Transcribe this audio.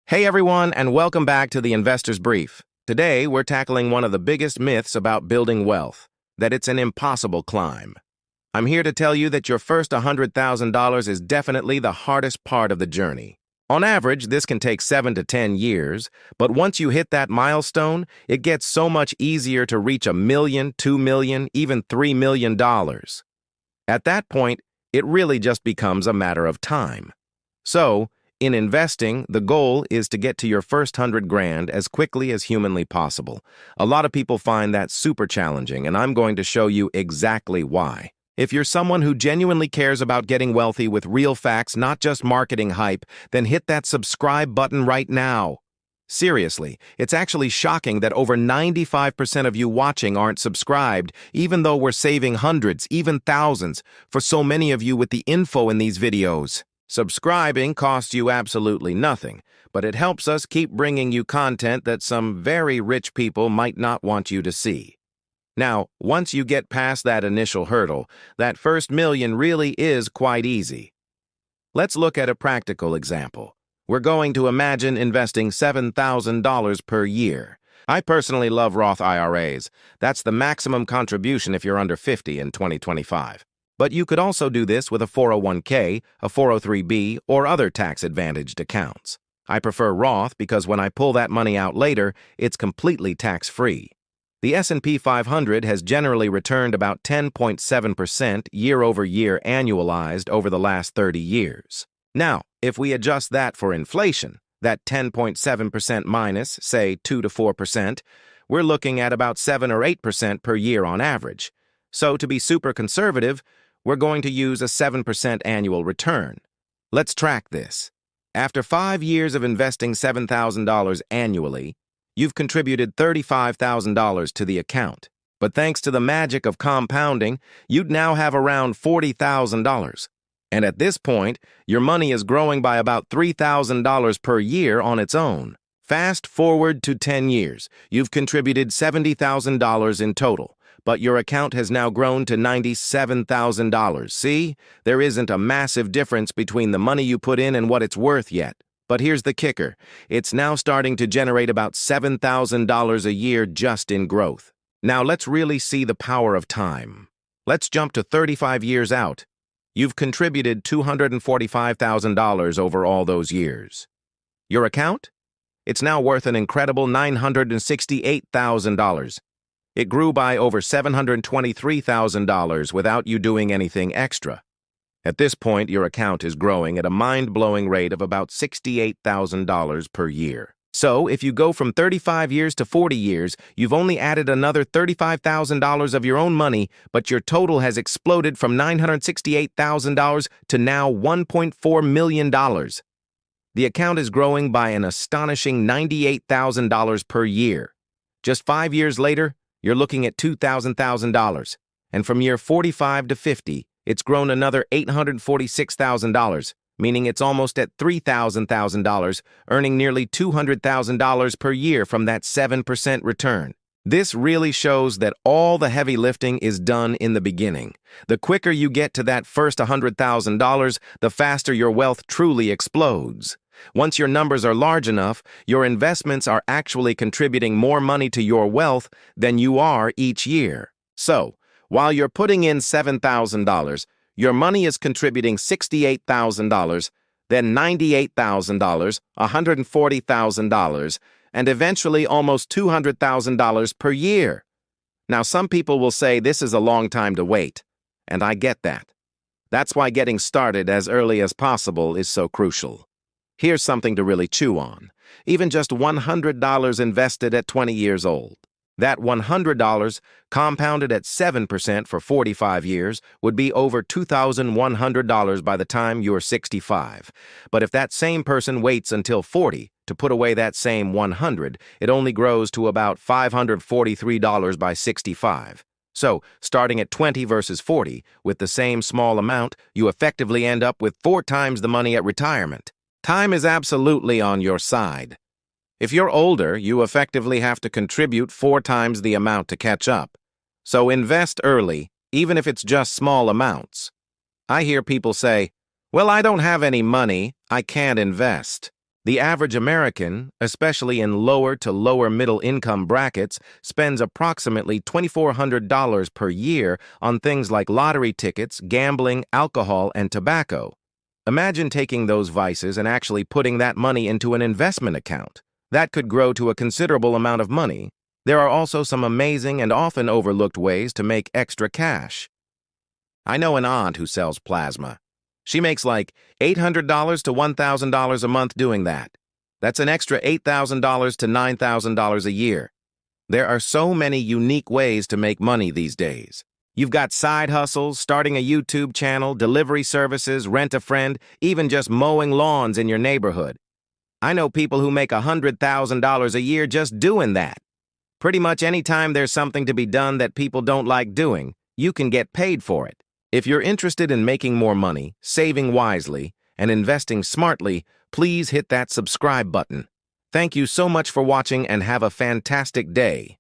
Hey everyone, and welcome back to the Investor's Brief. Today, we're tackling one of the biggest myths about building wealth, that it's an impossible climb. I'm here to tell you that your first $100,000 is definitely the hardest part of the journey. On average, this can take 7 to 10 years, but once you hit that milestone, it gets so much easier to reach $1 million, $2 million, even $3 million. At that point, it really just becomes a matter of time. So, in investing, the goal is to get to your first 100 grand as quickly as humanly possible. A lot of people find that super challenging, and I'm going to show you exactly why. If you're someone who genuinely cares about getting wealthy with real facts, not just marketing hype, then hit that subscribe button right now. Seriously, it's actually shocking that over 95% of you watching aren't subscribed, even though we're saving hundreds, even thousands, for so many of you with the info in these videos. Subscribing costs you absolutely nothing, but it helps us keep bringing you content that some very rich people might not want you to see. Now, once you get past that initial hurdle, that first million really is quite easy. Let's look at a practical example. We're going to imagine investing $7,000 per year. I personally love Roth IRAs. That's the maximum contribution if you're under 50 in 2025. But you could also do this with a 401k, a 403b, or other tax-advantaged accounts. I prefer Roth because when I pull that money out later, it's completely tax-free. The S&P 500 has generally returned about 10.7% year-over-year annualized over the last 30 years. Now, if we adjust that for inflation, that 10.7% minus, say, 2 to 4%, we're looking at about 7 or 8% per year on average. So to be super conservative, we're going to use a 7% annual return. Let's track this. After 5 years of investing $7,000 annually, you've contributed $35,000 to the account. But thanks to the magic of compounding, you'd now have around $40,000. And at this point, your money is growing by about $3,000 per year on its own. Fast forward to 10 years, you've contributed $70,000 in total. But your account has now grown to $97,000. See, there isn't a massive difference between the money you put in and what it's worth yet. But here's the kicker. It's now starting to generate about $7,000 a year just in growth. Now let's really see the power of time. Let's jump to 35 years out. You've contributed $245,000 over all those years. Your account? It's now worth an incredible $968,000. It grew by over $723,000 without you doing anything extra. At this point, your account is growing at a mind-blowing rate of about $68,000 per year. So, if you go from 35 years to 40 years, you've only added another $35,000 of your own money, but your total has exploded from $968,000 to now $1.4 million. The account is growing by an astonishing $98,000 per year. Just 5 years later, you're looking at $2,000, and from year 45 to 50, it's grown another $846,000, meaning it's almost at $3,000, earning nearly $200,000 per year from that 7% return. This really shows that all the heavy lifting is done in the beginning. The quicker you get to that first $100,000, the faster your wealth truly explodes. Once your numbers are large enough, your investments are actually contributing more money to your wealth than you are each year. So, while you're putting in $7,000, your money is contributing $68,000, then $98,000, $140,000, and eventually almost $200,000 per year. Now, some people will say this is a long time to wait, and I get that. That's why getting started as early as possible is so crucial. Here's something to really chew on. Even just $100 invested at 20 years old. That $100 compounded at 7% for 45 years would be over $2,100 by the time you're 65. But if that same person waits until 40 to put away that same $100, it only grows to about $543 by 65. So, starting at 20 versus 40, with the same small amount, you effectively end up with 4 times the money at retirement. Time is absolutely on your side. If you're older, you effectively have to contribute 4 times the amount to catch up. So invest early, even if it's just small amounts. I hear people say, "Well, I don't have any money, I can't invest." The average American, especially in lower to lower middle income brackets, spends approximately $2,400 per year on things like lottery tickets, gambling, alcohol, and tobacco. Imagine taking those vices and actually putting that money into an investment account. That could grow to a considerable amount of money. There are also some amazing and often overlooked ways to make extra cash. I know an aunt who sells plasma. She makes like $800 to $1,000 a month doing that. That's an extra $8,000 to $9,000 a year. There are so many unique ways to make money these days. You've got side hustles, starting a YouTube channel, delivery services, rent a friend, even just mowing lawns in your neighborhood. I know people who make $100,000 a year just doing that. Pretty much any time there's something to be done that people don't like doing, you can get paid for it. If you're interested in making more money, saving wisely, and investing smartly, please hit that subscribe button. Thank you so much for watching and have a fantastic day.